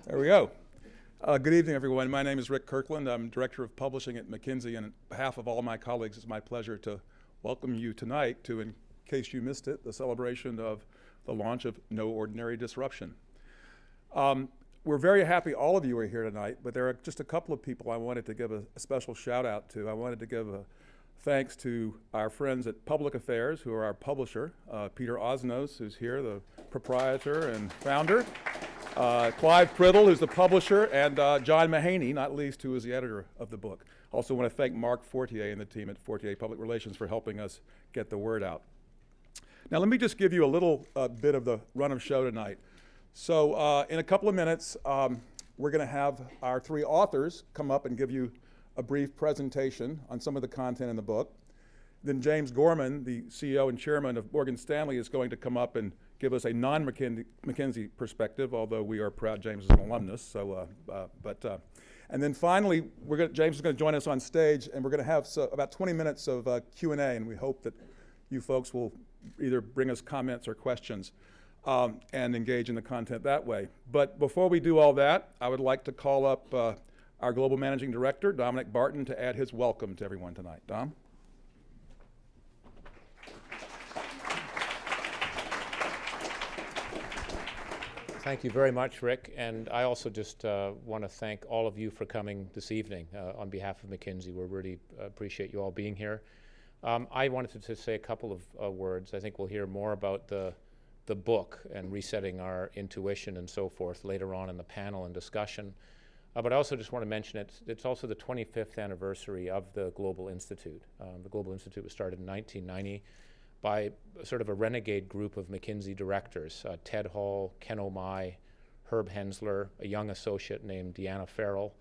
There we go. Good evening, everyone. My name is Rick Kirkland. I'm Director of Publishing at McKinsey, and on behalf of all my colleagues, it's my pleasure to welcome you tonight to, in case you missed it, the celebration of the launch of No Ordinary Disruption. We're very happy all of you are here tonight, but there are just a couple of people I wanted to give a special shout out to. I wanted to give a thanks to our friends at Public Affairs, who are our publisher, Peter Osnos, who's here, the proprietor and founder, Clive Priddle, who's the publisher, and John Mahaney, not least, who is the editor of the book. Also want to thank Mark Fortier and the team at Fortier Public Relations for helping us get the word out. Now let me just give you a little bit of the run of show tonight. So in a couple of minutes, we're going to have our three authors come up and give you a brief presentation on some of the content in the book. Then James Gorman, the CEO and chairman of Morgan Stanley, is going to come up and give us a non-McKinsey perspective, although we are proud James is an alumnus. So, and then finally, James is going to join us on stage, and we're going to have about 20 minutes of Q&A, and we hope that you folks will either bring us comments or questions and engage in the content that way. But before we do all that, I would like to call up our Global Managing Director, Dominic Barton, to add his welcome to everyone tonight. Dom? Thank you very much, Rick. And I also just want to thank all of you for coming this evening on behalf of McKinsey. We really appreciate you all being here. I wanted to say a couple of words. I think we'll hear more about the book and resetting our intuition and so forth later on in the panel and discussion. But I also just want to mention it's also the 25th anniversary of the Global Institute. The Global Institute was started in 1990 by sort of a renegade group of McKinsey directors, Ted Hall, Ken Omai, Herb Hensler, a young associate named Deanna Farrell.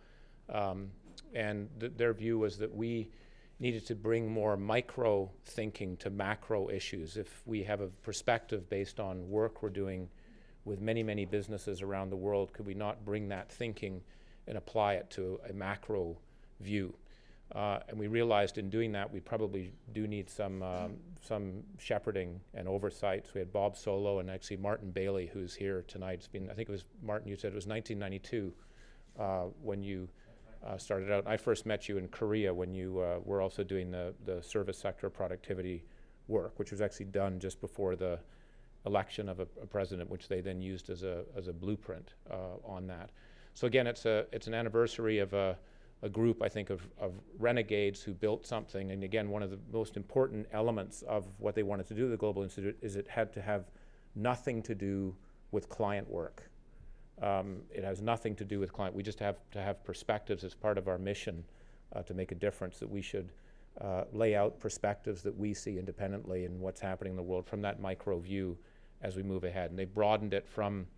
And their view was that we needed to bring more micro thinking to macro issues. If we have a perspective based on work we're doing with many, many businesses around the world, could we not bring that thinking and apply it to a macro view? And we realized in doing that, we probably do need some shepherding and oversight. So we had Bob Solo and actually Martin Bailey, who's here tonight. It's been, I think it was, Martin, you said it was 1992 when you started out. I first met you in Korea when you were also doing the service sector productivity work, which was actually done just before the election of a president, which they then used as a blueprint on that. So again, it's an anniversary of a group, I think, of renegades who built something. And again, one of the most important elements of what they wanted to do at the Global Institute is it had to have nothing to do with client work. It has nothing to do with client. We just have to have perspectives as part of our mission to make a difference, that we should lay out perspectives that we see independently in what's happening in the world from that micro view as we move ahead. And they broadened it from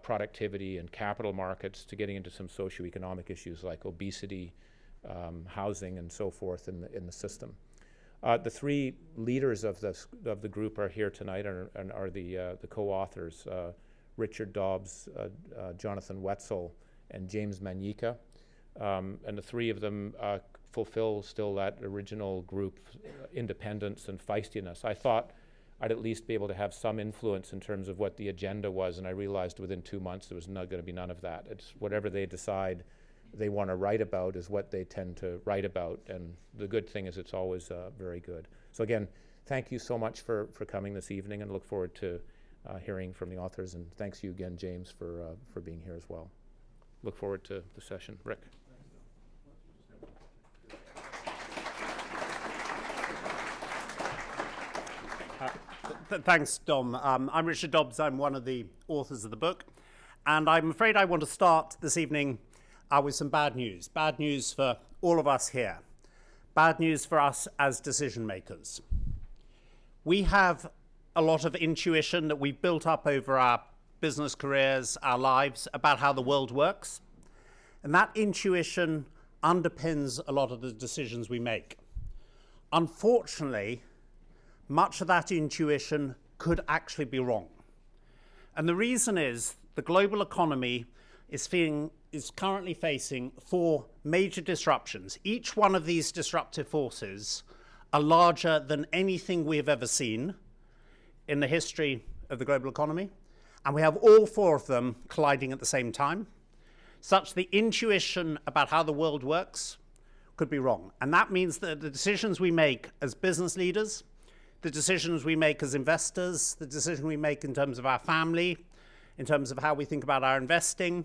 productivity and capital markets to getting into some socioeconomic issues like obesity, housing, and so forth in the system. The three leaders of the group are here tonight and are the co-authors, Richard Dobbs, Jonathan Wetzel, and James Manyika. And the three of them fulfill still that original group independence and feistiness. I thought I'd at least be able to have some influence in terms of what the agenda was, and I realized within 2 months there was not going to be none of that. It's whatever they decide they want to write about is what they tend to write about, and the good thing is it's always very good. So again, thank you so much for coming this evening, and look forward to hearing from the authors. And thanks you again, James, for being here as well. Look forward to the session. Rick. Thanks, Dom. I'm Richard Dobbs. I'm one of the authors of the book. And I'm afraid I want to start this evening with some bad news. Bad news for all of us here. Bad news for us as decision makers. We have a lot of intuition that we've built up over our business careers, our lives, about how the world works. And that intuition underpins a lot of the decisions we make. Unfortunately, much of that intuition could actually be wrong. And the reason is the global economy is currently facing 4 major disruptions. Each one of these disruptive forces are larger than anything we have ever seen in the history of the global economy. And we have all 4 of them colliding at the same time, such the intuition about how the world works could be wrong. And that means that the decisions we make as business leaders, the decisions we make as investors, the decision we make in terms of our family, in terms of how we think about our investing,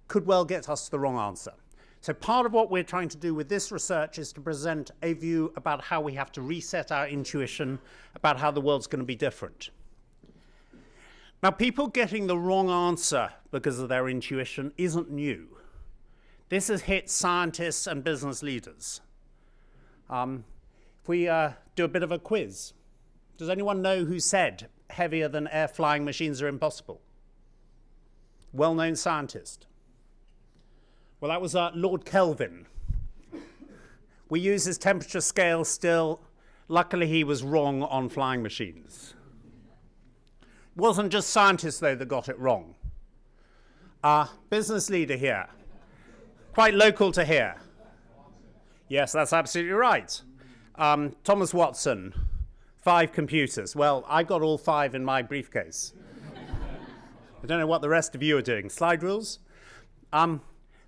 could well get us to the wrong answer. So part of what we're trying to do with this research is to present a view about how we have to reset our intuition about how the world's going to be different. Now, people getting the wrong answer because of their intuition isn't new. This has hit scientists and business leaders. If we do a bit of a quiz, does anyone know who said heavier than air flying machines are impossible? Well-known scientist. Well, that was Lord Kelvin. We use his temperature scale still. Luckily, he was wrong on flying machines. It wasn't just scientists, though, that got it wrong. Business leader here. Quite local to here. Yes, that's absolutely right. Thomas Watson. 5 computers. Well, I got all 5 in my briefcase. I don't know what the rest of you are doing. Slide rules?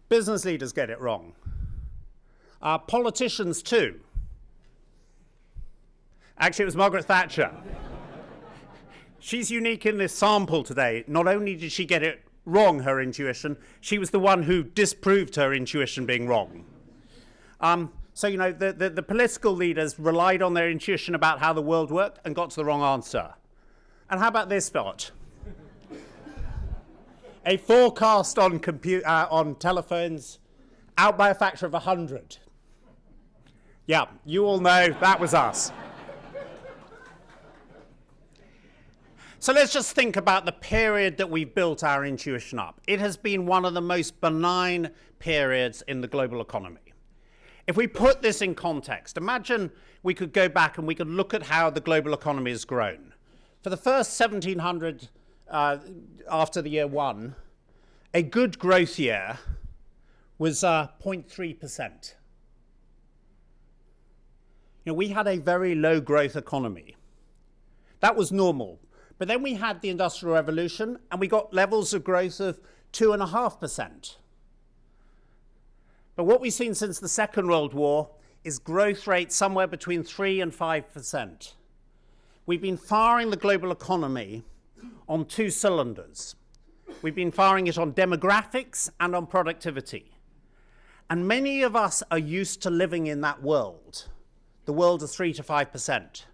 Business leaders get it wrong. Politicians too. Actually, it was Margaret Thatcher. She's unique in this sample today. Not only did she get it wrong, her intuition, she was the one who disproved her intuition being wrong. So, you know, the political leaders relied on their intuition about how the world worked and got to the wrong answer. And how about this spot? A forecast on telephones out by a factor of 100. Yeah, you all know that was us. So let's just think about the period that we built our intuition up. It has been one of the most benign periods in the global economy. If we put this in context, imagine we could go back and we could look at how the global economy has grown. For the first 1700, after the year 1, a good growth year was 0.3%. You know, we had a very low growth economy. That was normal. But then we had the Industrial Revolution and we got levels of growth of 2.5%. But what we've seen since the Second World War is growth rates somewhere between 3 and 5%. We've been firing the global economy on 2 cylinders. We've been firing it on demographics and on productivity. And many of us are used to living in that world, the world of 3 to 5%.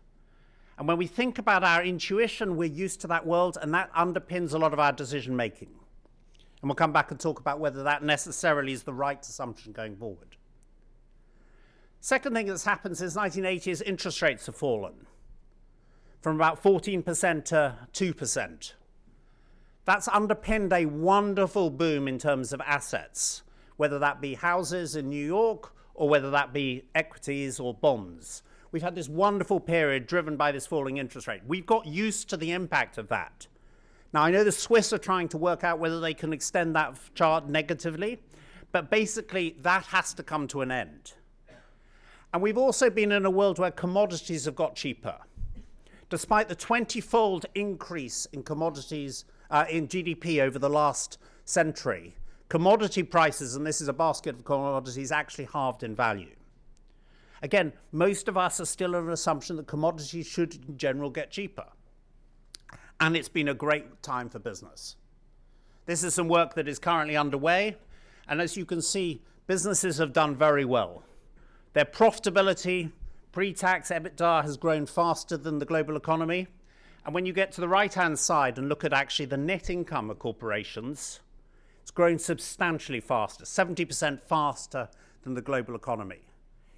And when we think about our intuition, we're used to that world, and that underpins a lot of our decision making. And we'll come back and talk about whether that necessarily is the right assumption going forward. Second thing that's happened since 1980 is interest rates have fallen from about 14% to 2%. That's underpinned a wonderful boom in terms of assets, whether that be houses in New York or whether that be equities or bonds. We've had this wonderful period driven by this falling interest rate. We've got used to the impact of that. Now, I know the Swiss are trying to work out whether they can extend that chart negatively, but basically that has to come to an end. And we've also been in a world where commodities have got cheaper. Despite the 20-fold increase in commodities, in GDP over the last century, commodity prices, and this is a basket of commodities, actually halved in value. Again, most of us are still on an assumption that commodities should in general get cheaper. and it's been a great time for business. This is some work that is currently underway, and as you can see, businesses have done very well. Their profitability, pre-tax EBITDA, has grown faster than the global economy. And when you get to the right-hand side and look at actually the net income of corporations, it's grown substantially faster, 70% faster than the global economy.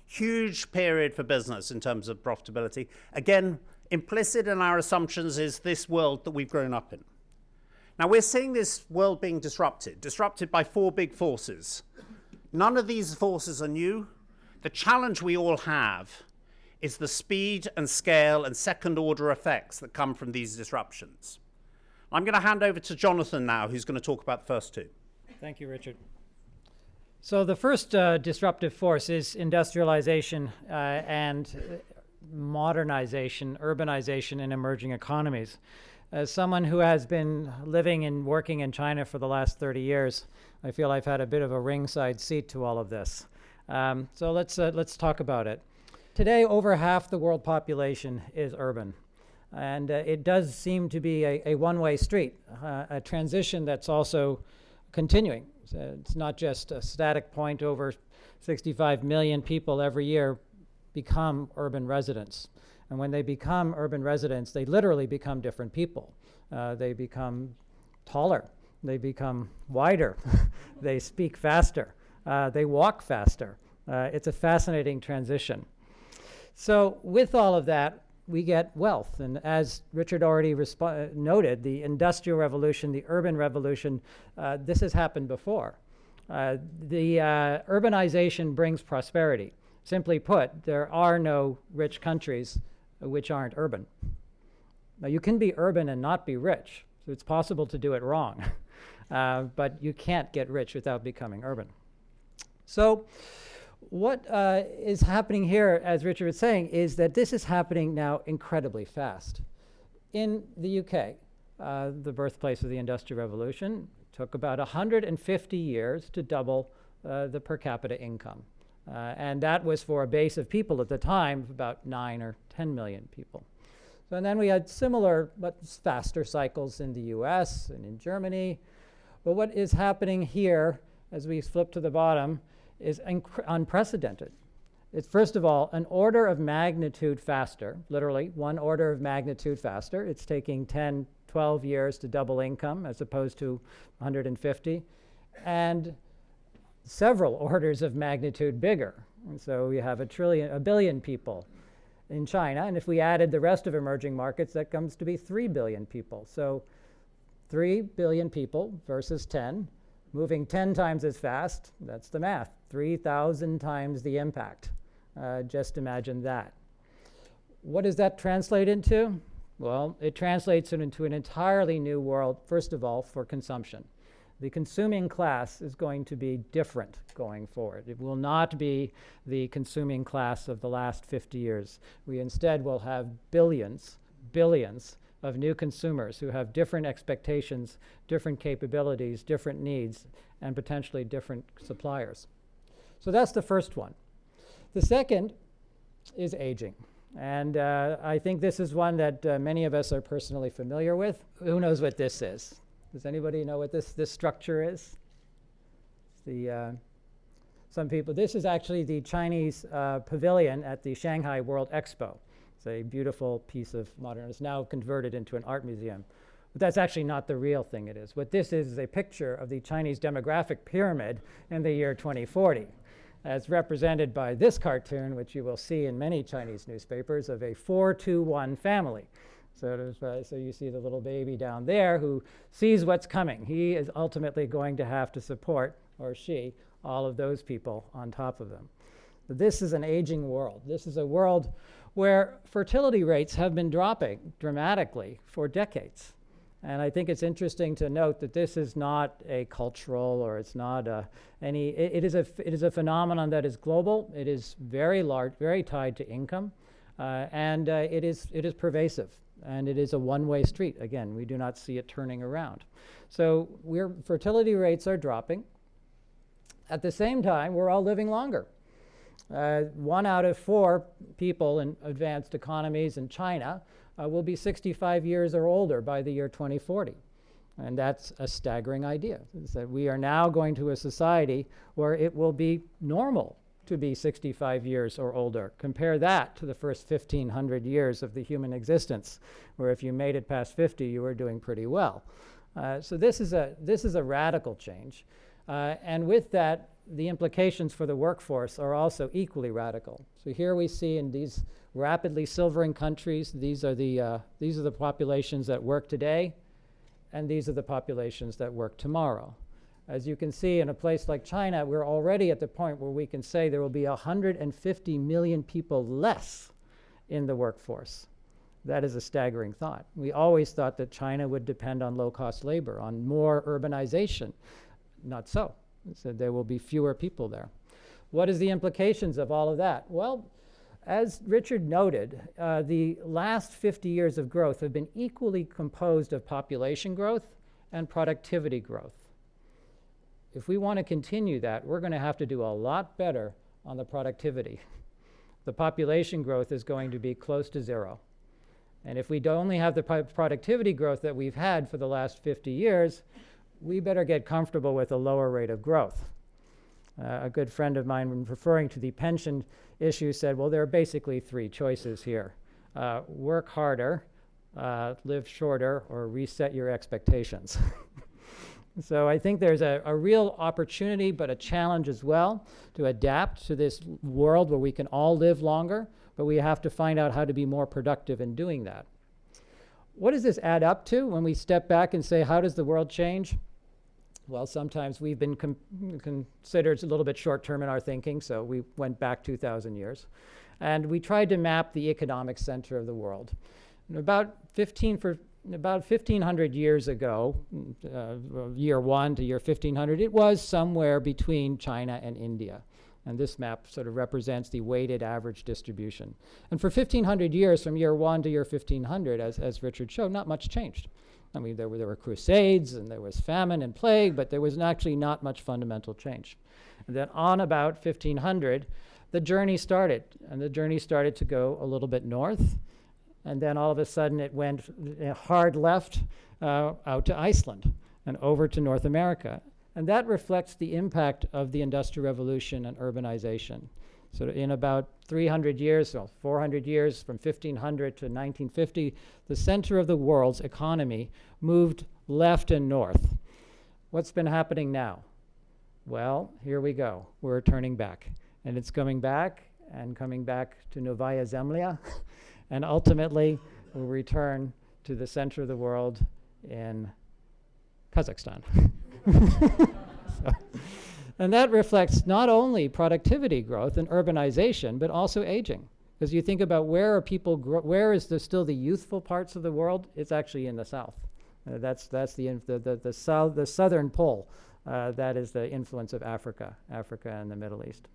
Huge period for business in terms of profitability. Again, implicit in our assumptions is this world that we've grown up in. Now we're seeing this world being disrupted by four big forces. None of these forces are new. The challenge we all have is the speed and scale and second-order effects that come from these disruptions. I'm going to hand over to Jonathan now, who's going to talk about the first two. Thank you, Richard. So the first disruptive force is industrialization and modernization, urbanization in emerging economies. As someone who has been living and working in China for the last 30 years, I feel I've had a bit of a ringside seat to all of this. So let's talk about it. Today, over half the world population is urban. And it does seem to be a one-way street, a transition that's also continuing. So it's not just a static point. Over 65 million people every year become urban residents. And when they become urban residents, they literally become different people. They become taller. They become wider. They speak faster. They walk faster. It's a fascinating transition. So with all of that, we get wealth. And as Richard already noted, the Industrial Revolution, the urban revolution, this has happened before. The urbanization brings prosperity. Simply put, there are no rich countries which aren't urban. Now, you can be urban and not be rich, so it's possible to do it wrong. But you can't get rich without becoming urban. So what is happening here, as Richard was saying, is that this is happening now incredibly fast. In the UK, the birthplace of the Industrial Revolution, took about 150 years to double the per capita income. And that was for a base of people at the time of about 9 or 10 million people. So, and then we had similar but faster cycles in the US and in Germany. But what is happening here, as we flip to the bottom, is unprecedented. It's, first of all, an order of magnitude faster, literally one order of magnitude faster. It's taking 10, 12 years to double income as opposed to 150. And several orders of magnitude bigger. And so we have a billion people in China. And if we added the rest of emerging markets, that comes to be 3 billion people. So 3 billion people versus 10, moving 10 times as fast, that's the math, 3,000 times the impact. Just imagine that. What does that translate into? Well, it translates into an entirely new world, first of all, for consumption. The consuming class is going to be different going forward. It will not be the consuming class of the last 50 years. We instead will have billions of new consumers who have different expectations, different capabilities, different needs, and potentially different suppliers. So that's the first one. The second is aging. And I think this is one that many of us are personally familiar with. Who knows what this is? Does anybody know what this structure is? Some people, this is actually the Chinese pavilion at the Shanghai World Expo. It's a beautiful piece of modern, it's now converted into an art museum. But that's actually not the real thing it is. What this is a picture of the Chinese demographic pyramid in the year 2040, as represented by this cartoon, which you will see in many Chinese newspapers, of a 4-2-1 family. So you see the little baby down there who sees what's coming. He is ultimately going to have to support, or she, all of those people on top of them. But this is an aging world. This is a world where fertility rates have been dropping dramatically for decades. And I think it's interesting to note that this is not a cultural, or it's not it is a phenomenon that is global. It is very large, very tied to income, and it is pervasive. And it is a one-way street. Again, we do not see it turning around. So fertility rates are dropping. At the same time, we're all living longer. 1 out of 4 people in advanced economies in China will be 65 years or older by the year 2040. And that's a staggering idea, is that we are now going to a society where it will be normal to be 65 years or older. Compare that to the first 1,500 years of the human existence, where if you made it past 50, you were doing pretty well. So this is a radical change. And with that, the implications for the workforce are also equally radical. So here we see in these rapidly silvering countries, these are the populations that work today, and these are the populations that work tomorrow. As you can see, in a place like China, we're already at the point where we can say there will be 150 million people less in the workforce. That is a staggering thought. We always thought that China would depend on low-cost labor, on more urbanization. Not so. So there will be fewer people there. What is the implications of all of that? Well, as Richard noted, the last 50 years of growth have been equally composed of population growth and productivity growth. If we want to continue that, we're going to have to do a lot better on the productivity. The population growth is going to be close to zero. And if we only have the productivity growth that we've had for the last 50 years, we better get comfortable with a lower rate of growth. A good friend of mine, when referring to the pension issue, said, well, there are basically three choices here. Work harder, live shorter, or reset your expectations. So I think there's a real opportunity, but a challenge as well, to adapt to this world where we can all live longer, but we have to find out how to be more productive in doing that. What does this add up to when we step back and say, how does the world change? Well, sometimes we've been considered a little bit short-term in our thinking, so we went back 2,000 years. And we tried to map the economic center of the world. And about 1,500 years ago, year 1 to year 1,500, it was somewhere between China and India. And this map sort of represents the weighted average distribution. And for 1,500 years, from year 1 to year 1,500, as Richard showed, not much changed. I mean, there were crusades, and there was famine and plague, but there was actually not much fundamental change. And then on about 1,500, the journey started. And the journey started to go a little bit north. And then all of a sudden, it went hard left out to Iceland and over to North America. And that reflects the impact of the Industrial Revolution and urbanization. So in about 300 years, well, 400 years, from 1500 to 1950, the center of the world's economy moved left and north. What's been happening now? Well, here we go. We're turning back. And it's coming back to Novaya Zemlya, and ultimately we'll return to the center of the world in Kazakhstan. And that reflects not only productivity growth and urbanization, but also aging. Because you think about where are people, where is still the youthful parts of the world? It's actually in the south. That's the southern pole. That is the influence of Africa and the Middle East.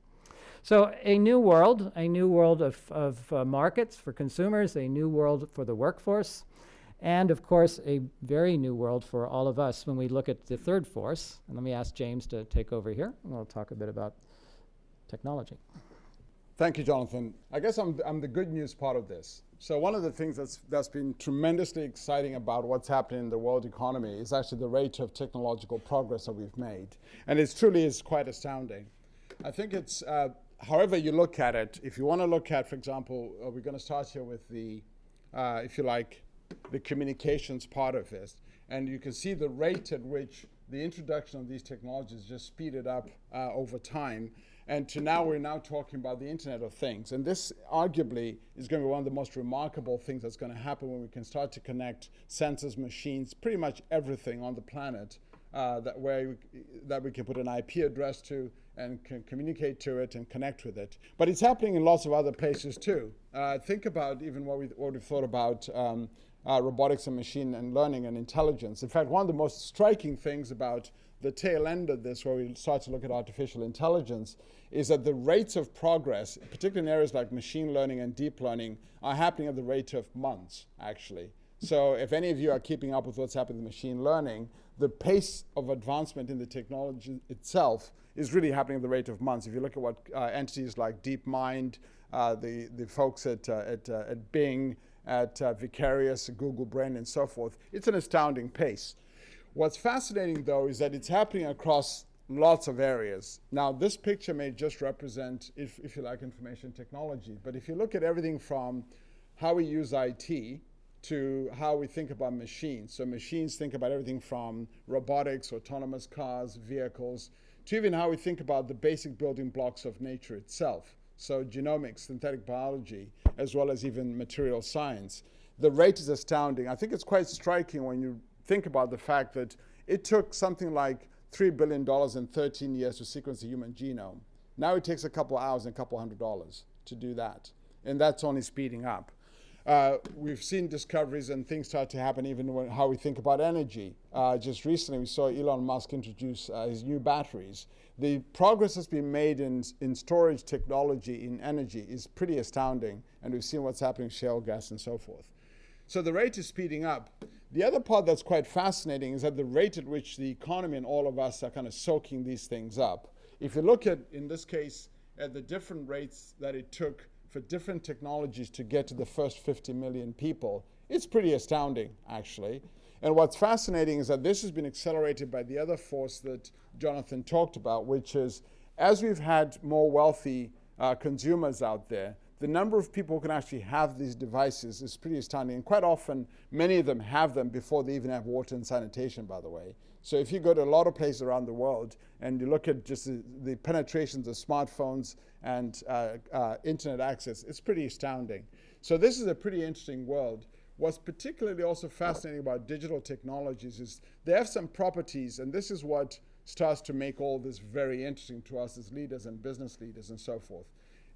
So a new world of markets for consumers, a new world for the workforce, and of course, a very new world for all of us when we look at the third force. And let me ask James to take over here, and we'll talk a bit about technology. Thank you, Jonathan. I guess I'm the good news part of this. So one of the things that's been tremendously exciting about what's happening in the world economy is actually the rate of technological progress that we've made. And it truly is quite astounding. I think it's, however you look at it, if you want to look at, for example, we're going to start here with the, if you like, the communications part of this. And you can see the rate at which the introduction of these technologies just speeded up over time. And to now, we're now talking about the Internet of Things. And this arguably is going to be one of the most remarkable things that's going to happen when we can start to connect sensors, machines, pretty much everything on the planet that we can put an IP address to and can communicate to it and connect with it. But it's happening in lots of other places too. Think about even what we've thought about robotics and machine and learning and intelligence. In fact, one of the most striking things about the tail end of this, where we start to look at artificial intelligence, is that the rates of progress, particularly in areas like machine learning and deep learning, are happening at the rate of months, actually. So if any of you are keeping up with what's happening in machine learning, the pace of advancement in the technology itself is really happening at the rate of months. If you look at what entities like DeepMind, the folks at Bing, at Vicarious, Google Brain, and so forth. It's an astounding pace. What's fascinating, though, is that it's happening across lots of areas. Now, this picture may just represent, if you like, information technology, but if you look at everything from how we use IT to how we think about machines. So machines think about everything from robotics, autonomous cars, vehicles, to even how we think about the basic building blocks of nature itself. So genomics, synthetic biology, as well as even material science. The rate is astounding. I think it's quite striking when you think about the fact that it took something like $3 billion in 13 years to sequence the human genome. Now it takes a couple hours and a couple $100 to do that. And that's only speeding up. We've seen discoveries and things start to happen even when how we think about energy. Just recently we saw Elon Musk introduce his new batteries. The progress that's been made in storage technology in energy is pretty astounding, and we've seen what's happening with shale gas and so forth. So the rate is speeding up. The other part that's quite fascinating is that the rate at which the economy and all of us are kind of soaking these things up. If you look at, in this case, at the different rates that it took for different technologies to get to the first 50 million people, it's pretty astounding, actually. And what's fascinating is that this has been accelerated by the other force that Jonathan talked about, which is as we've had more wealthy consumers out there, the number of people who can actually have these devices is pretty astounding. And quite often, many of them have them before they even have water and sanitation, by the way. So if you go to a lot of places around the world and you look at just the penetrations of smartphones and internet access, it's pretty astounding. So this is a pretty interesting world. What's particularly also fascinating about digital technologies is they have some properties, and this is what starts to make all this very interesting to us as leaders and business leaders and so forth.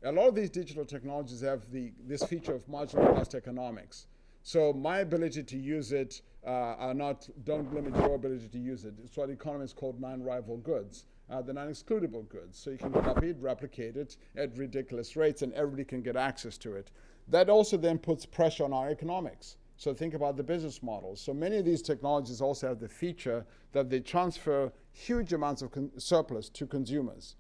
A lot of these digital technologies have this feature of marginal cost economics. So my ability to use it don't limit your ability to use it. It's what economists call non-rival goods. The non-excludable goods. So you can copy it, replicate it at ridiculous rates, and everybody can get access to it. That also then puts pressure on our economics. So think about the business models. So many of these technologies also have the feature that they transfer huge amounts of surplus to consumers.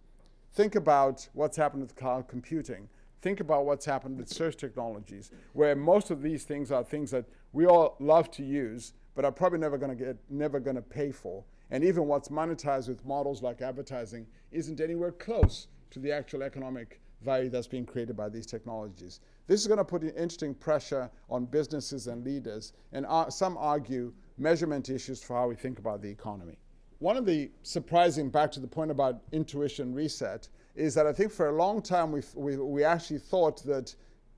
Think about what's happened with cloud computing. Think about what's happened with search technologies, where most of these things are things that we all love to use, but are probably never going to pay for. And even what's monetized with models like advertising isn't anywhere close to the actual economic value that's being created by these technologies. This is going to put interesting pressure on businesses and leaders, and some argue measurement issues for how we think about the economy. One of the surprising, back to the point about intuition reset, is that I think for a long time we actually thought that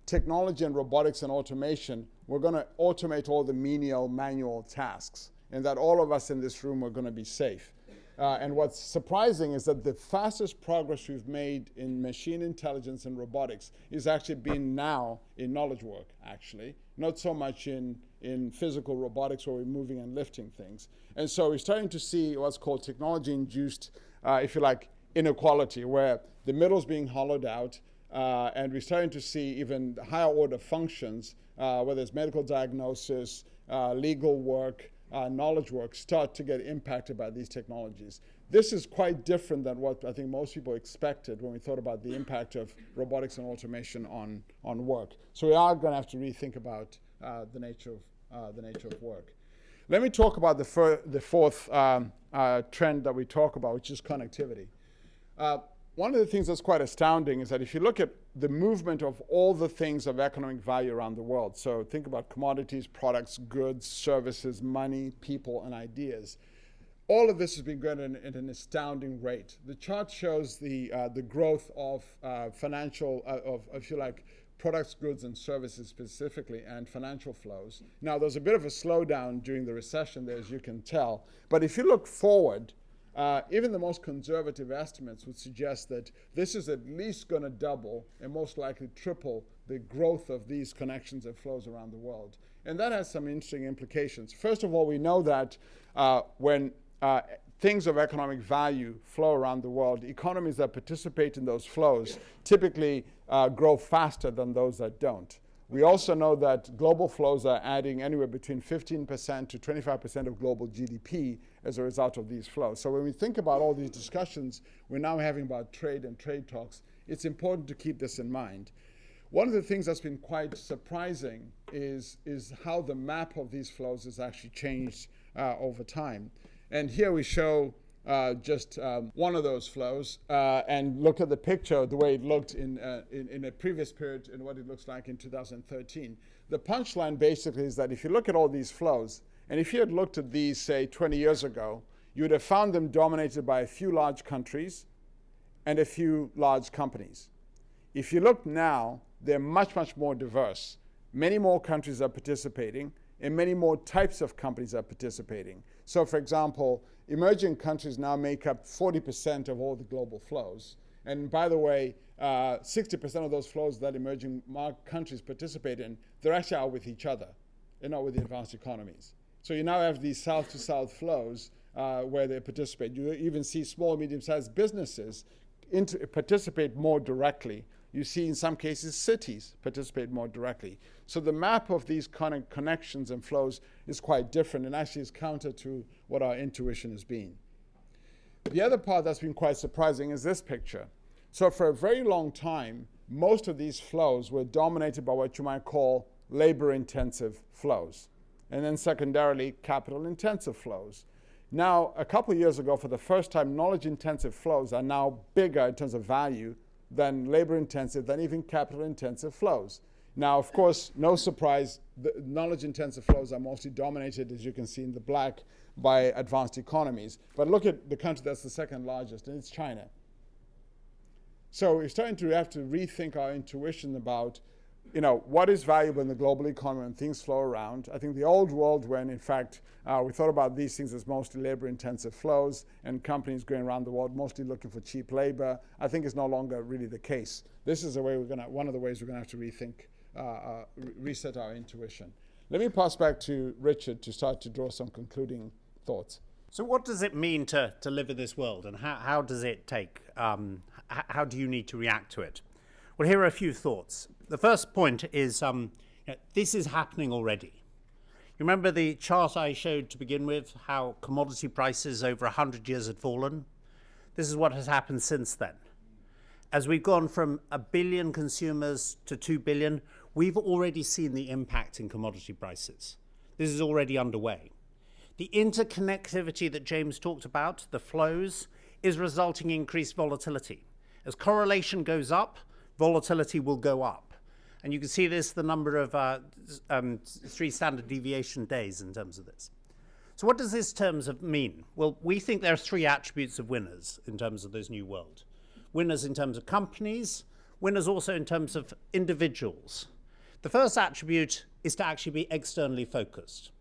technology and robotics and automation were going to automate all the menial manual tasks, and that all of us in this room were going to be safe. And what's surprising is that the fastest progress we've made in machine intelligence and robotics is actually being now in knowledge work, actually. Not so much in physical robotics where we're moving and lifting things. And so we're starting to see what's called technology-induced, if you like, inequality, where the middle's being hollowed out, and we're starting to see even higher order functions, whether it's medical diagnosis, legal work, knowledge work, start to get impacted by these technologies. This is quite different than what I think most people expected when we thought about the impact of robotics and automation on work. So we are going to have to rethink about the nature of work. Let me talk about the fourth trend that we talk about, which is connectivity. One of the things that's quite astounding is that if you look at the movement of all the things of economic value around the world, so think about commodities, products, goods, services, money, people, and ideas, all of this has been going at an astounding rate. The chart shows the growth of financial, if you like, products, goods, and services specifically, and financial flows. Now, there's a bit of a slowdown during the recession there, as you can tell. But if you look forward, even the most conservative estimates would suggest that this is at least going to double and most likely triple the growth of these connections and flows around the world. And that has some interesting implications. First of all, we know that when things of economic value flow around the world, economies that participate in those flows typically grow faster than those that don't. We also know that global flows are adding anywhere between 15% to 25% of global GDP as a result of these flows. So when we think about all these discussions we're now having about trade and trade talks, it's important to keep this in mind. One of the things that's been quite surprising is how the map of these flows has actually changed over time. And here we show just one of those flows and look at the picture, the way it looked in a previous period and what it looks like in 2013. The punchline basically is that if you look at all these flows, and if you had looked at these, say, 20 years ago, you would have found them dominated by a few large countries and a few large companies. If you look now, they're much, much more diverse. Many more countries are participating, and many more types of companies are participating. So, for example, emerging countries now make up 40% of all the global flows. And by the way, 60% of those flows that emerging countries participate in, they're actually out with each other. They're not with the advanced economies. So you now have these south-to-south flows where they participate. You even see small, medium-sized businesses participate more directly. You see, in some cases, cities participate more directly. So the map of these kind of connections and flows is quite different and actually is counter to what our intuition has been. The other part that's been quite surprising is this picture. So for a very long time, most of these flows were dominated by what you might call labor-intensive flows, and then secondarily, capital-intensive flows. Now, a couple of years ago, for the first time, knowledge-intensive flows are now bigger in terms of value than labor-intensive, than even capital-intensive flows. Now, of course, no surprise, the knowledge-intensive flows are mostly dominated, as you can see in the black, by advanced economies. But look at the country that's the second largest, and it's China. So we're starting to have to rethink our intuition about, what is valuable in the global economy when things flow around. I think the old world, when in fact we thought about these things as mostly labor-intensive flows and companies going around the world mostly looking for cheap labor, I think is no longer really the case. This is one of the ways we're going to have to rethink, reset our intuition. Let me pass back to Richard to start to draw some concluding thoughts. So what does it mean to live in this world, and how does it take, how do you need to react to it? Well, here are a few thoughts. The first point is this is happening already. You remember the chart I showed to begin with, how commodity prices over 100 years had fallen? This is what has happened since then. As we've gone from 1 billion consumers to 2 billion, we've already seen the impact in commodity prices. This is already underway. The interconnectivity that James talked about, the flows, is resulting in increased volatility. As correlation goes up, volatility will go up. And you can see this, the number of 3 standard deviation days in terms of this. So what does this terms of mean? Well, we think there are 3 attributes of winners in terms of this new world. Winners in terms of companies, winners also in terms of individuals. The first attribute is to actually be externally focused.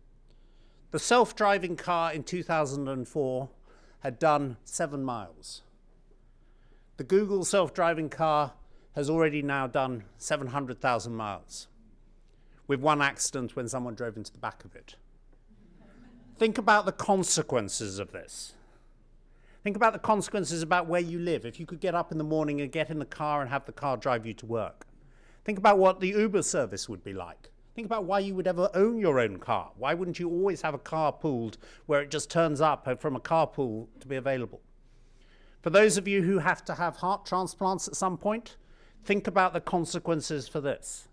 The self-driving car in 2004 had done 7 miles. The Google self-driving car has already now done 700,000 miles, with 1 accident when someone drove into the back of it. Think about the consequences of this. Think about the consequences about where you live. If you could get up in the morning and get in the car and have the car drive you to work. Think about what the Uber service would be like. Think about why you would ever own your own car. Why wouldn't you always have a car pooled where it just turns up from a carpool to be available? For those of you who have to have heart transplants at some point, think about the consequences for this.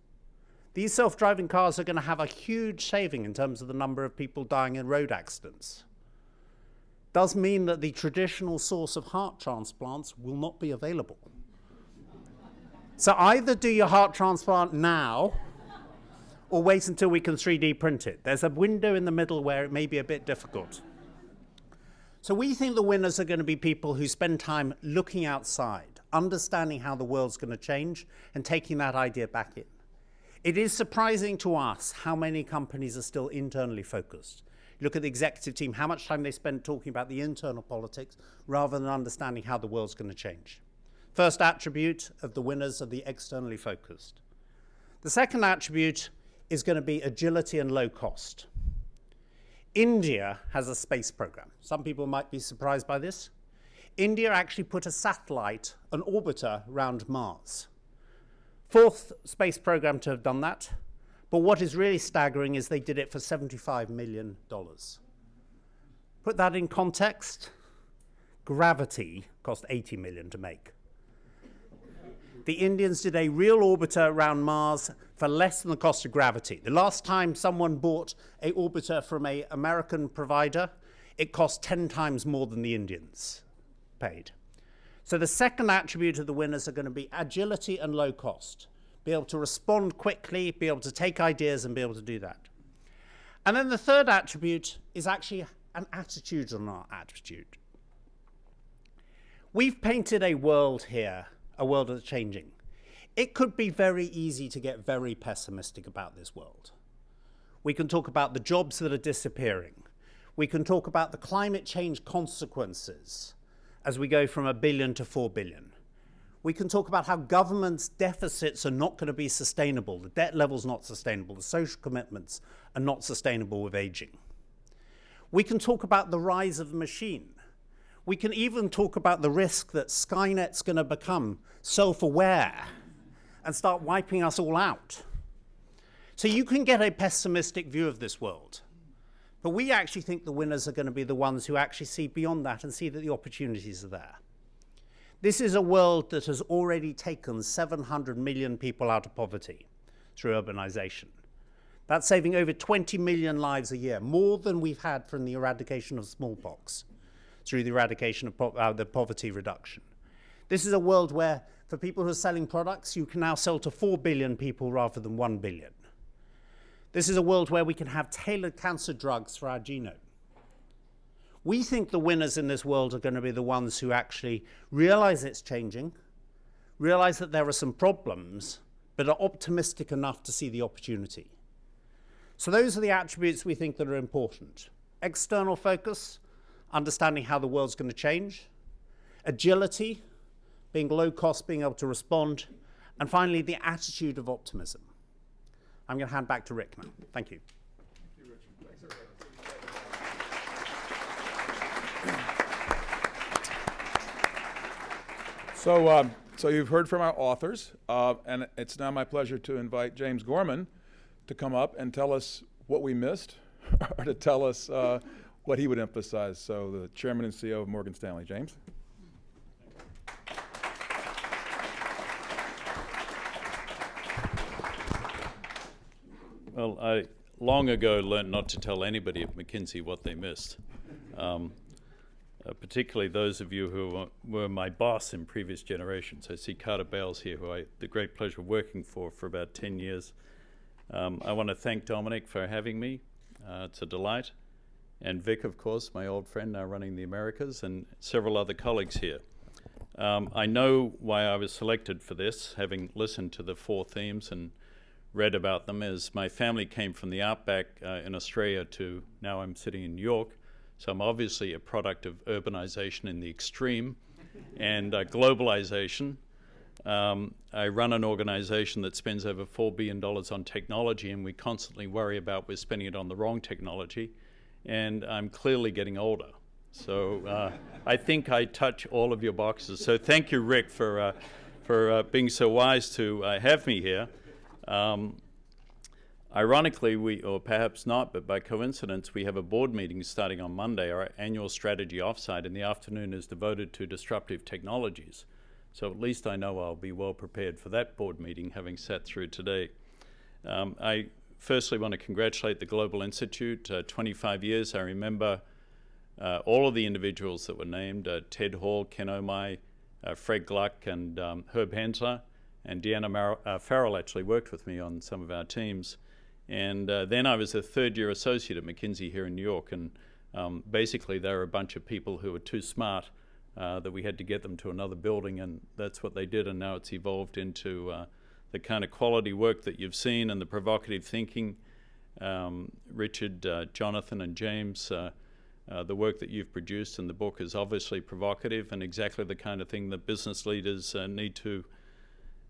These self-driving cars are going to have a huge saving in terms of the number of people dying in road accidents. Does mean that the traditional source of heart transplants will not be available. So either do your heart transplant now or wait until we can 3D print it. There's a window in the middle where it may be a bit difficult. So we think the winners are going to be people who spend time looking outside, understanding how the world's going to change, and taking that idea back in. It is surprising to us how many companies are still internally focused. Look at the executive team, how much time they spend talking about the internal politics rather than understanding how the world's going to change. First attribute of the winners are the externally focused. The second attribute is going to be agility and low cost. India has a space program. Some people might be surprised by this. India actually put a satellite, an orbiter, around Mars. 4th space program to have done that. But what is really staggering is they did it for $75 million. Put that in context, Gravity cost $80 million to make. The Indians did a real orbiter around Mars for less than the cost of gravity. The last time someone bought an orbiter from an American provider, it cost 10 times more than the Indians paid. So the second attribute of the winners are going to be agility and low cost. Be able to respond quickly, be able to take ideas and be able to do that. And then the third attribute is actually an attitudinal attribute. We've painted a world here, a world that's changing. It could be very easy to get very pessimistic about this world. We can talk about the jobs that are disappearing. We can talk about the climate change consequences as we go from 1 billion to 4 billion. We can talk about how government's deficits are not going to be sustainable. The debt level's not sustainable. The social commitments are not sustainable with aging. We can talk about the rise of the machine. We can even talk about the risk that Skynet's going to become self-aware and start wiping us all out. So you can get a pessimistic view of this world. But we actually think the winners are going to be the ones who actually see beyond that and see that the opportunities are there. This is a world that has already taken 700 million people out of poverty through urbanization. That's saving over 20 million lives a year, more than we've had from the eradication of smallpox through the eradication of the poverty reduction. This is a world where, for people who are selling products, you can now sell to 4 billion people rather than 1 billion. This is a world where we can have tailored cancer drugs for our genome. We think the winners in this world are going to be the ones who actually realize it's changing, realize that there are some problems, but are optimistic enough to see the opportunity. So those are the attributes we think that are important. External focus, understanding how the world's going to change. Agility, being low cost, being able to respond. And finally, the attitude of optimism. I'm going to hand back to Rick now. Thank you. So you've heard from our authors, and it's now my pleasure to invite James Gorman to come up and tell us what we missed, or to tell us what he would emphasize. So the Chairman and CEO of Morgan Stanley, James. Well, I long ago learned not to tell anybody at McKinsey what they missed, particularly those of you who were my boss in previous generations. I see Carter Bales here, who I had the great pleasure of working for about 10 years. I want to thank Dominic for having me. It's a delight. And Vic, of course, my old friend now running the Americas, and several other colleagues here. I know why I was selected for this, having listened to the 4 themes and read about them, as my family came from the outback in Australia to now I'm sitting in New York. So I'm obviously a product of urbanization in the extreme and globalization. I run an organization that spends over $4 billion on technology, and we constantly worry about we're spending it on the wrong technology. And I'm clearly getting older. So I think I touch all of your boxes. So thank you, Rick, for being so wise to have me here. Ironically, or perhaps not, but by coincidence, we have a board meeting starting on Monday. Our annual strategy offsite in the afternoon is devoted to disruptive technologies. So at least I know I'll be well prepared for that board meeting, having sat through today. I firstly want to congratulate the Global Institute. 25 years, I remember all of the individuals that were named, Ted Hall, Ken Omai, Fred Gluck, and Herb Hensler. And Deanna Farrell actually worked with me on some of our teams. And then I was a third-year associate at McKinsey here in New York. And basically, they were a bunch of people who were too smart that we had to get them to another building. And that's what they did. And now it's evolved into the kind of quality work that you've seen and the provocative thinking. Richard, Jonathan, and James, the work that you've produced in the book is obviously provocative and exactly the kind of thing that business leaders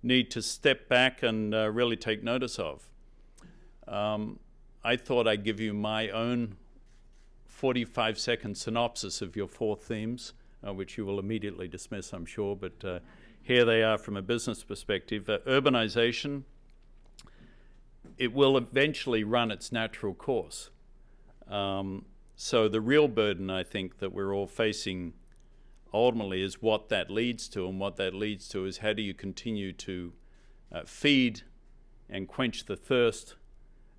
need to step back and really take notice of. I thought I'd give you my own 45-second synopsis of your 4 themes, which you will immediately dismiss, I'm sure, but here they are from a business perspective. Urbanization, it will eventually run its natural course. So the real burden, I think, that we're all facing ultimately is what that leads to, and what that leads to is how do you continue to feed and quench the thirst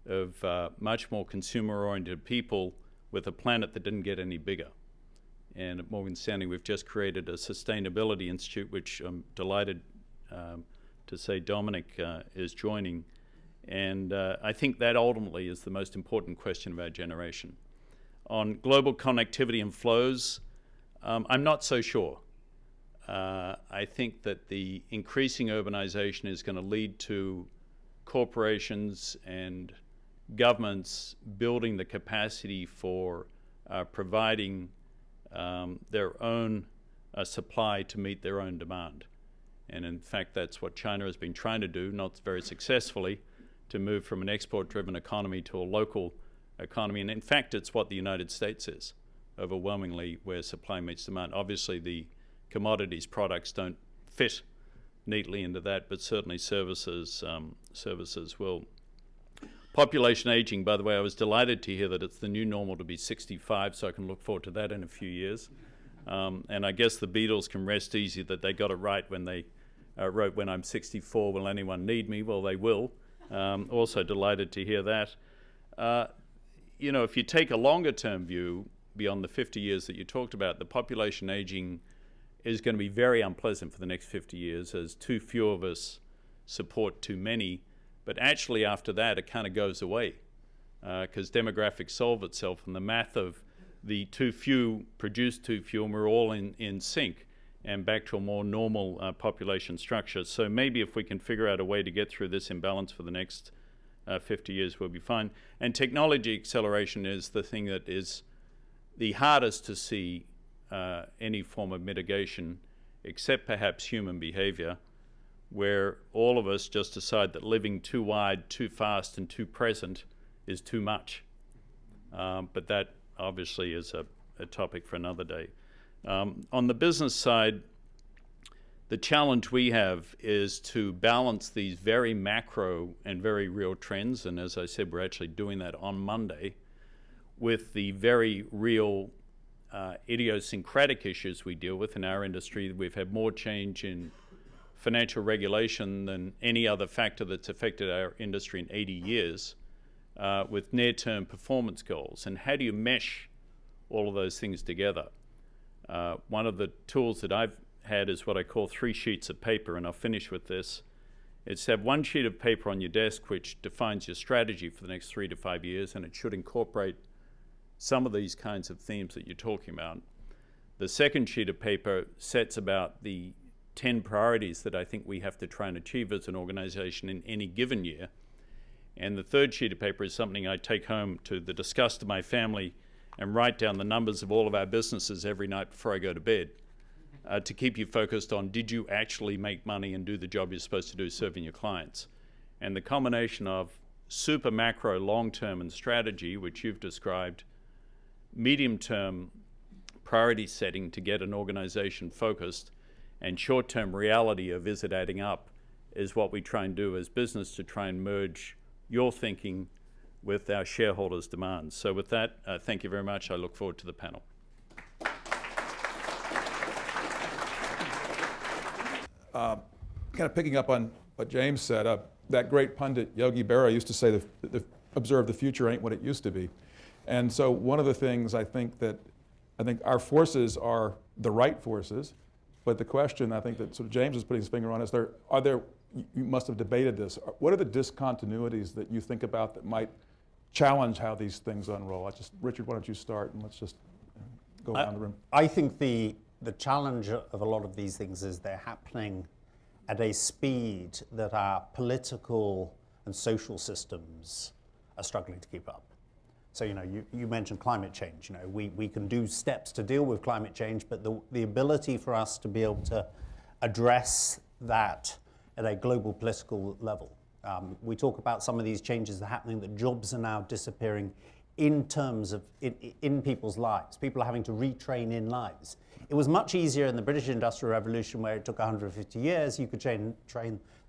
of much more consumer-oriented people with a planet that didn't get any bigger. And at Morgan Stanley, we've just created a Sustainability Institute, which I'm delighted to say Dominic is joining. And I think that ultimately is the most important question of our generation. On global connectivity and flows, I'm not so sure. I think that the increasing urbanization is going to lead to corporations and governments building the capacity for providing their own supply to meet their own demand. And in fact, that's what China has been trying to do, not very successfully, to move from an export-driven economy to a local economy. And in fact, it's what the United States is, overwhelmingly, where supply meets demand. Obviously, the commodities products don't fit neatly into that, but certainly services will. Population aging, by the way, I was delighted to hear that it's the new normal to be 65, so I can look forward to that in a few years. And I guess the Beatles can rest easy that they got it right when they wrote, "When I'm 64, will anyone need me?" Well, they will. Also delighted to hear that. You know, if you take a longer term view beyond the 50 years that you talked about, the population aging is going to be very unpleasant for the next 50 years as too few of us support too many. But actually after that, it kind of goes away because demographics solve itself, and the math of the too few produce too few, and we're all in sync and back to a more normal population structure. So maybe if we can figure out a way to get through this imbalance for the next 50 years, we'll be fine. And technology acceleration is the thing that is the hardest to see any form of mitigation, except perhaps human behavior, where all of us just decide that living too wide, too fast, and too present is too much. But that obviously is a topic for another day. On the business side, the challenge we have is to balance these very macro and very real trends, and as I said, we're actually doing that on Monday, with the very real idiosyncratic issues we deal with in our industry. We've had more change in financial regulation than any other factor that's affected our industry in 80 years, with near-term performance goals. And how do you mesh all of those things together? One of the tools that I've had is what I call 3 sheets of paper, and I'll finish with this. It's to have 1 sheet of paper on your desk which defines your strategy for the next 3 to 5 years, and it should incorporate some of these kinds of themes that you're talking about. The second sheet of paper sets about the 10 priorities that I think we have to try and achieve as an organization in any given year. And the third sheet of paper is something I take home to the disgust of my family and write down the numbers of all of our businesses every night before I go to bed to keep you focused on, did you actually make money and do the job you're supposed to do serving your clients? And the combination of super macro long-term and strategy, which you've described, medium-term priority setting to get an organization focused, and short-term reality of is it adding up, is what we try and do as business to try and merge your thinking with our shareholders' demands. So with that, thank you very much. I look forward to the panel. Kind of picking up on what James said, that great pundit Yogi Berra used to say, observe the future ain't what it used to be. And so one of the things I think our forces are the right forces, but the question I think that sort of James is putting his finger on is you must have debated this. What are the discontinuities that you think about that might challenge how these things unroll? Richard, why don't you start, and let's just go around the room. I think the challenge of a lot of these things is they're happening at a speed that our political and social systems are struggling to keep up. So, you mentioned climate change. We can do steps to deal with climate change, but the ability for us to be able to address that at a global political level. We talk about some of these changes that are happening, that jobs are now disappearing in terms of in people's lives. People are having to retrain in lives. It was much easier in the British Industrial Revolution, where it took 150 years. You could train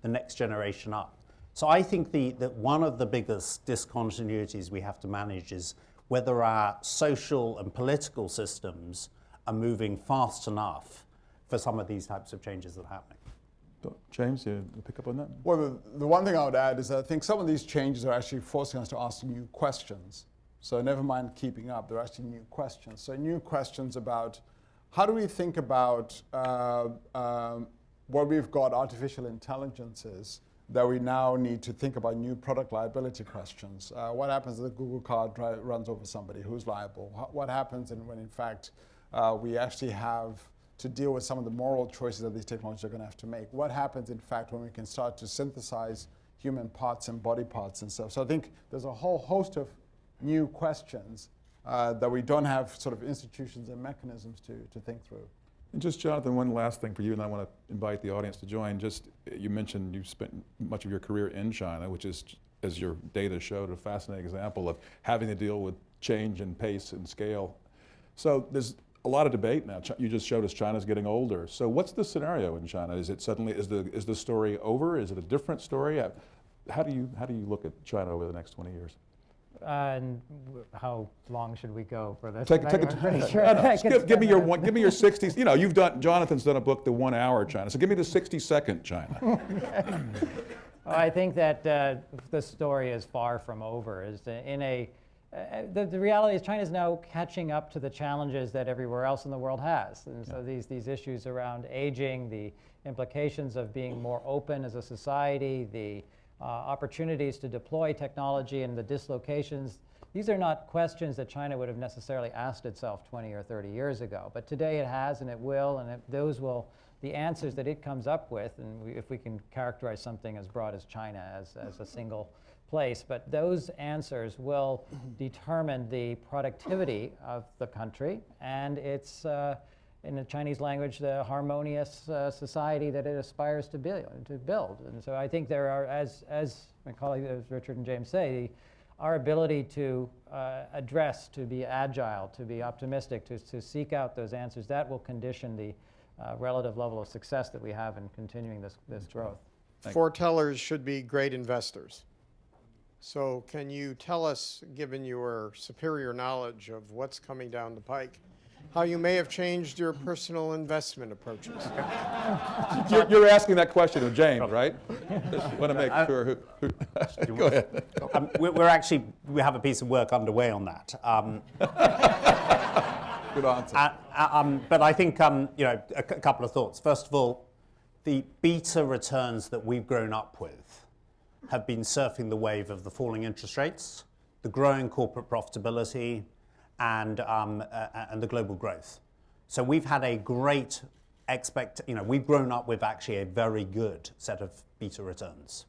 the next generation up. So I think that one of the biggest discontinuities we have to manage is whether our social and political systems are moving fast enough for some of these types of changes that are happening. James, you pick up on that? Well, the one thing I would add is that I think some of these changes are actually forcing us to ask new questions. So never mind keeping up, they're actually new questions. So new questions about how do we think about where we've got artificial intelligences that we now need to think about new product liability questions. What happens if the Google car runs over somebody? Who's liable? What happens when in fact we actually have to deal with some of the moral choices that these technologies are going to have to make? What happens in fact when we can start to synthesize human parts and body parts and stuff? So I think there's a whole host of new questions that we don't have sort of institutions and mechanisms to think through. And just, Jonathan, one last thing for you, and I want to invite the audience to join. Just, you mentioned you spent much of your career in China, which is, as your data showed, a fascinating example of having to deal with change and pace and scale. So there's a lot of debate now. You just showed us China's getting older. So what's the scenario in China? Is it suddenly, is the story over? Is it a different story? How do you look at China over the next 20 years? And how long should we go for this? Take I'm pretty sure no, I could give me spend give me your 60. You know, Jonathan's done a book, The 1 Hour China. So give me the 60-second China. Well, I think that the story is far from over. The reality is China is now catching up to the challenges that everywhere else in the world has. And so these issues around aging, the implications of being more open as a society, the opportunities to deploy technology and the dislocations, these are not questions that China would have necessarily asked itself 20 or 30 years ago. But today it has, and it will, and the answers that it comes up with, and if we can characterize something as broad as China as a single place, but those answers will determine the productivity of the country and its, in the Chinese language, the harmonious society that it aspires to build. And so I think there are, as my colleagues, as Richard and James say, our ability to address, to be agile, to be optimistic, to seek out those answers, that will condition the relative level of success that we have in continuing this growth. Foretellers should be great investors. So can you tell us, given your superior knowledge of what's coming down the pike, how you may have changed your personal investment approaches? You're asking that question of James, right? Just want to make sure. Go ahead. We have a piece of work underway on that. Good answer. But I think a couple of thoughts. First of all, the beta returns that we've grown up with have been surfing the wave of the falling interest rates, the growing corporate profitability, and the global growth. So we've had a great we've grown up with actually a very good set of beta returns,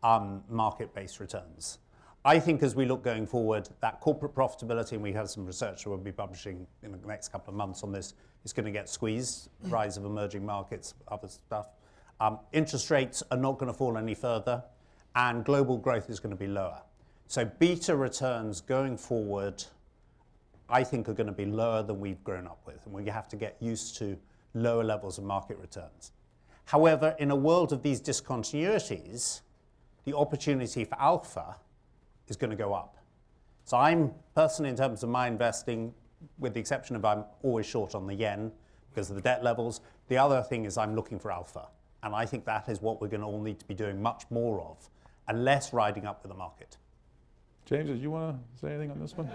market-based returns. I think as we look going forward, that corporate profitability, and we have some research that we'll be publishing in the next couple of months on this, is going to get squeezed, rise of emerging markets, other stuff. Interest rates are not going to fall any further, and global growth is going to be lower. So beta returns going forward, I think, are going to be lower than we've grown up with, and we have to get used to lower levels of market returns. However, in a world of these discontinuities, the opportunity for alpha is going to go up. So I'm personally, in terms of my investing, with the exception of I'm always short on the yen because of the debt levels, the other thing is I'm looking for alpha. And I think that is what we're going to all need to be doing much more of, and less riding up with the market. James, did you want to say anything on this one?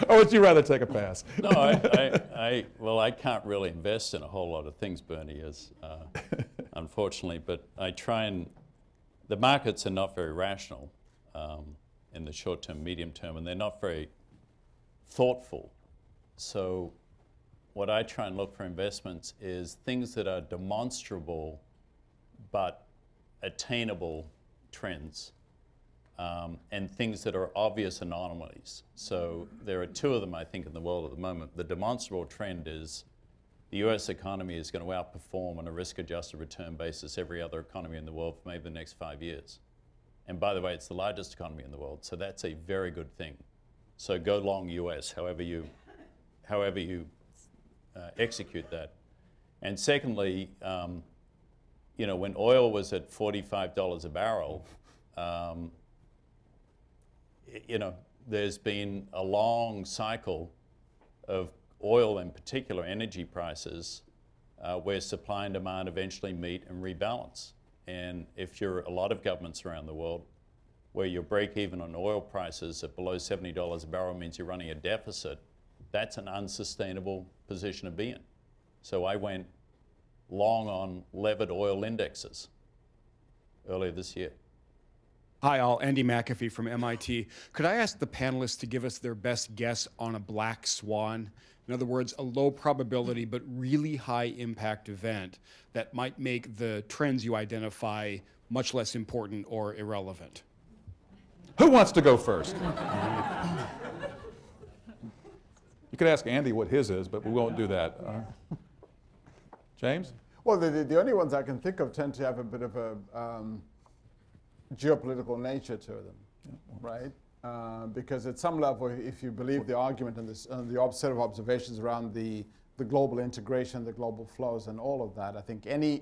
Or would you rather take a pass? No, I can't really invest in a whole lot of things, Bernie, unfortunately, but I try and, the markets are not very rational in the short term, medium term, and they're not very thoughtful. So what I try and look for investments is things that are demonstrable but attainable trends, and things that are obvious anomalies. So there are two of them, I think, in the world at the moment. The demonstrable trend is the US economy is going to outperform on a risk-adjusted return basis every other economy in the world for maybe the next 5 years. And by the way, it's the largest economy in the world, so that's a very good thing. So go long US, however you execute that. And secondly, when oil was at $45 a barrel, there's been a long cycle of oil, in particular energy prices, where supply and demand eventually meet and rebalance. And if you're a lot of governments around the world, where your break even on oil prices at below $70 a barrel means you're running a deficit, that's an unsustainable position to be in. So I went long on levered oil indexes earlier this year. Hi, all. Andy McAfee from MIT. Could I ask the panelists to give us their best guess on a black swan? In other words, a low probability but really high impact event that might make the trends you identify much less important or irrelevant. Who wants to go first? You could ask Andy what his is, but we won't do that. James? Well, the only ones I can think of tend to have a bit of a geopolitical nature to them, right? Because at some level, if you believe the argument and the set of observations around the global integration, the global flows, and all of that, I think any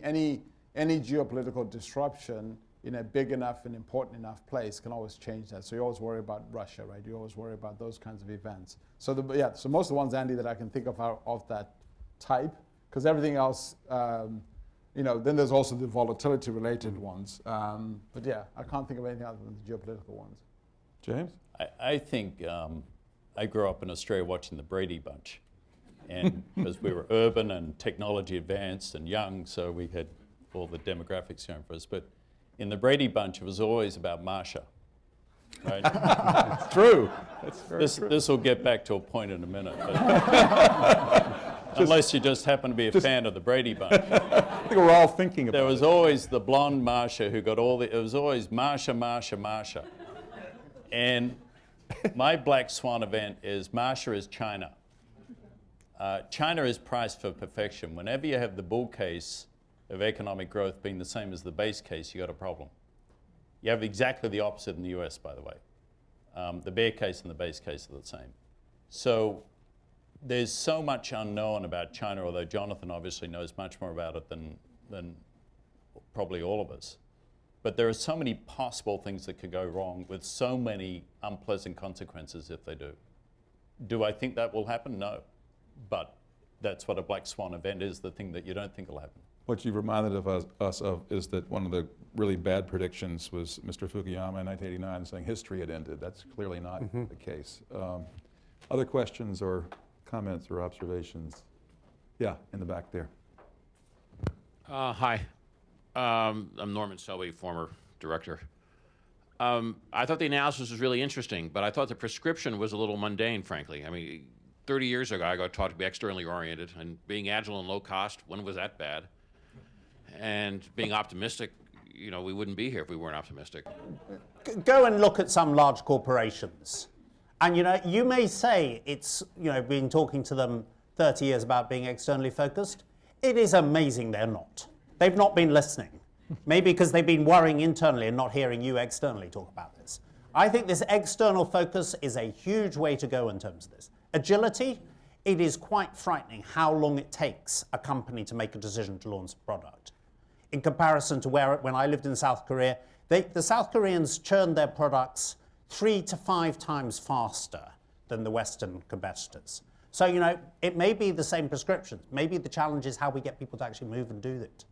geopolitical disruption in a big enough and important enough place can always change that. So you always worry about Russia, right? You always worry about those kinds of events. So so most of the ones, Andy, that I can think of are of that type, because everything else, then there's also the volatility-related ones. But yeah, I can't think of anything other than the geopolitical ones. James? I think I grew up in Australia watching the Brady Bunch. And because we were urban and technology advanced and young, so we had all the demographics going for us. But in the Brady Bunch, it was always about Marsha. Right? It's true. It's very true. This will get back to a point in a minute. But unless you just happen to be a fan of the Brady Bunch. I think we're all thinking about There it. was always the blonde Marsha who got it was always Marsha, Marsha, Marsha. And my black swan event is Marsha is China. China is priced for perfection. Whenever you have the bull case of economic growth being the same as the base case, you got a problem. You have exactly the opposite in the US, by the way. The bear case and the base case are the same. So there's so much unknown about China, although Jonathan obviously knows much more about it than probably all of us. But there are so many possible things that could go wrong with so many unpleasant consequences if they do. Do I think that will happen? No. But that's what a black swan event is, the thing that you don't think will happen. What you've reminded us of is that one of the really bad predictions was Mr. Fukuyama in 1989 saying history had ended. That's clearly not the case. Other questions or comments or observations? Yeah, in the back there. Hi, I'm Norman Selby, former director. I thought the analysis was really interesting, but I thought the prescription was a little mundane, frankly. I mean, 30 years ago, I got taught to be externally oriented, and being agile and low cost, when was that bad? And being optimistic, we wouldn't be here if we weren't optimistic. Go and look at some large corporations. And you may say it's, been talking to them 30 years about being externally focused. It is amazing they're not. They've not been listening. Maybe because they've been worrying internally and not hearing you externally talk about this. I think this external focus is a huge way to go in terms of this. Agility, it is quite frightening how long it takes a company to make a decision to launch a product. In comparison to when I lived in South Korea, the South Koreans churned their products 3 to 5 times faster than the Western competitors. So, it may be the same prescription. Maybe the challenge is how we get people to actually move and do it.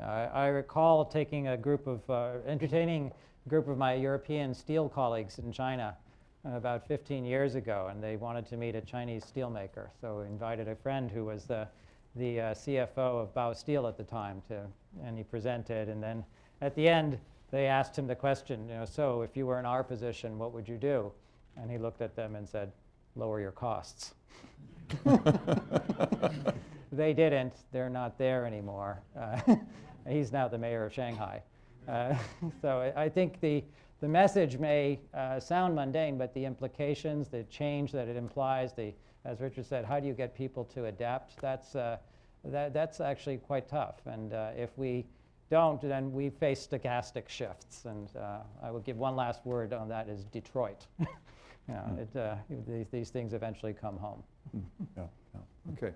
I recall taking entertaining a group of my European steel colleagues in China about 15 years ago, and they wanted to meet a Chinese steelmaker. So we invited a friend who was the CFO of Bao Steel at the time, and he presented. And then at the end, they asked him the question, so if you were in our position, what would you do? And he looked at them and said, lower your costs. They didn't. They're not there anymore. He's now the mayor of Shanghai. So I think the message may sound mundane, but the implications, the change that it implies, as Richard said, how do you get people to adapt? That's actually quite tough. And if we don't, then we face stochastic shifts. And I will give one last word on that is Detroit. These things eventually come home. Yeah. Okay.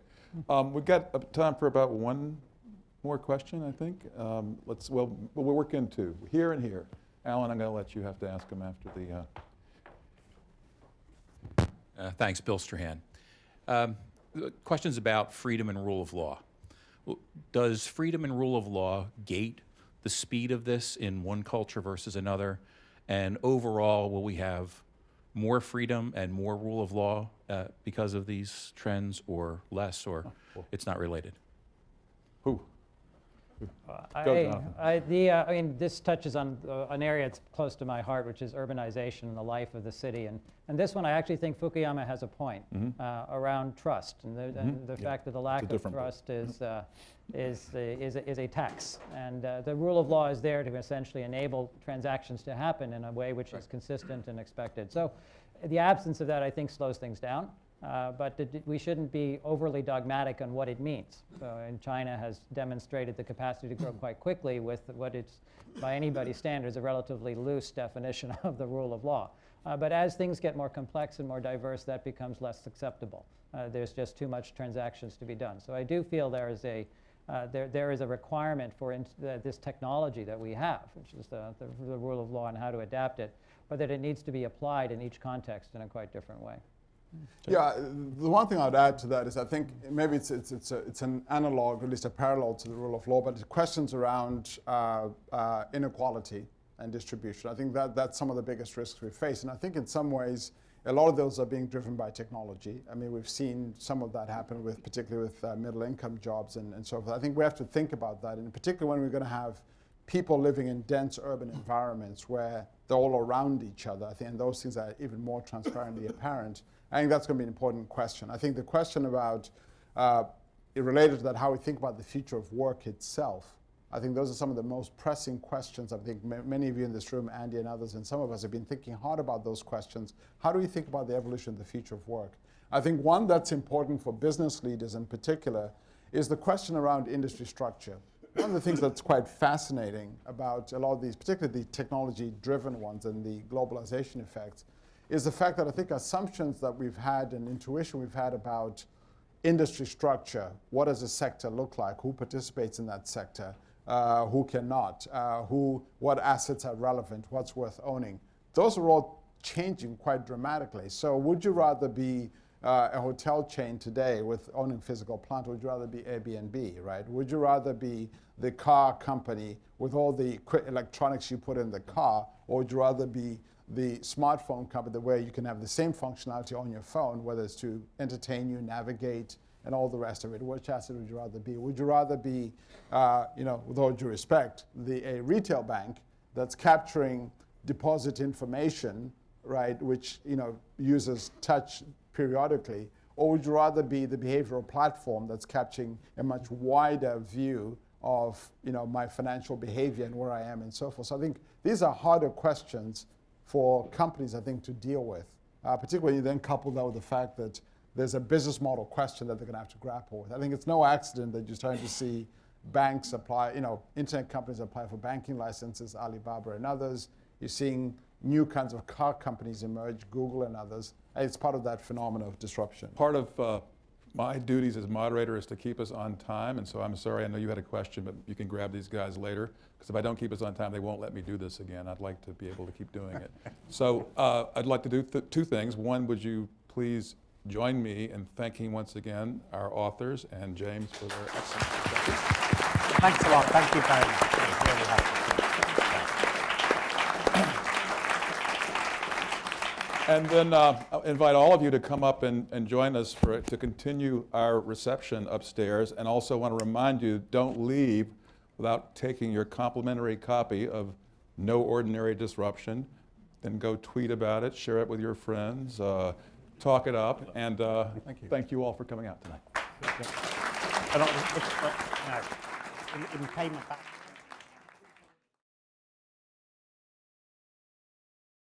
We've got time for about one more question, I think. We'll work into here and here. Alan, I'm going to let you have to ask him after the... Thanks, Bill Strahan. The question's about freedom and rule of law. Does freedom and rule of law gate the speed of this in one culture versus another? And overall, will we have more freedom and more rule of law because of these trends, or less, or it's not related? Who? I mean, this touches on an area that's close to my heart, which is urbanization and the life of the city. And this one, I actually think Fukuyama has a point around trust and the fact that the lack of trust is a tax. And the rule of law is there to essentially enable transactions to happen in a way which is consistent and expected. So the absence of that, I think, slows things down. But we shouldn't be overly dogmatic on what it means. And China has demonstrated the capacity to grow quite quickly with what it's, by anybody's standards, a relatively loose definition of the rule of law. But as things get more complex and more diverse, that becomes less acceptable. There's just too much transactions to be done. So I do feel there is a requirement for this technology that we have, which is the rule of law and how to adapt it, but that it needs to be applied in each context in a quite different way. Yeah, the one thing I'd add to that is I think maybe it's an analog, or at least a parallel to the rule of law, but the questions around inequality and distribution. I think that's some of the biggest risks we face. And I think in some ways, a lot of those are being driven by technology. I mean, we've seen some of that happen particularly with middle income jobs and so forth. I think we have to think about that, and particularly when we're going to have people living in dense urban environments where they're all around each other. I think and those things are even more transparently apparent. I think that's going to be an important question. I think the question about, related to that, how we think about the future of work itself, I think those are some of the most pressing questions. I think many of you in this room, Andy and others, and some of us have been thinking hard about those questions. How do we think about the evolution of the future of work? I think one that's important for business leaders in particular is the question around industry structure. One of the things that's quite fascinating about a lot of these, particularly the technology-driven ones and the globalization effects, is the fact that I think assumptions that we've had and intuition we've had about industry structure, what does a sector look like, who participates in that sector, who cannot, what assets are relevant, what's worth owning, those are all changing quite dramatically. So would you rather be a hotel chain today with owning physical plant, or would you rather be Airbnb, right? Would you rather be the car company with all the electronics you put in the car, or would you rather be the smartphone company where you can have the same functionality on your phone, whether it's to entertain you, navigate, and all the rest of it? Which asset would you rather be? Would you rather be, with all due respect, a retail bank that's capturing deposit information, right, which uses touch periodically, or would you rather be the behavioral platform that's capturing a much wider view of my financial behavior and where I am and so forth? So I think these are harder questions for companies, I think, to deal with, particularly when you then couple that with the fact that there's a business model question that they're going to have to grapple with. I think it's no accident that you're starting to see banks apply, internet companies apply for banking licenses, Alibaba and others. You're seeing new kinds of car companies emerge, Google and others. And it's part of that phenomenon of disruption. Part of my duties as moderator is to keep us on time, and so I'm sorry, I know you had a question, but you can grab these guys later, because if I don't keep us on time, they won't let me do this again. I'd like to be able to keep doing it. So I'd like to do two things. One, would you please join me in thanking once again our authors and James for their excellent discussion. Thanks a lot. Thank you very much. It was really helpful. And then I'll invite all of you to come up and join us to continue our reception upstairs. And also want to remind you, don't leave without taking your complimentary copy of No Ordinary Disruption. Then go tweet about it, share it with your friends, talk it up, and thank you all for coming out tonight. In payment back.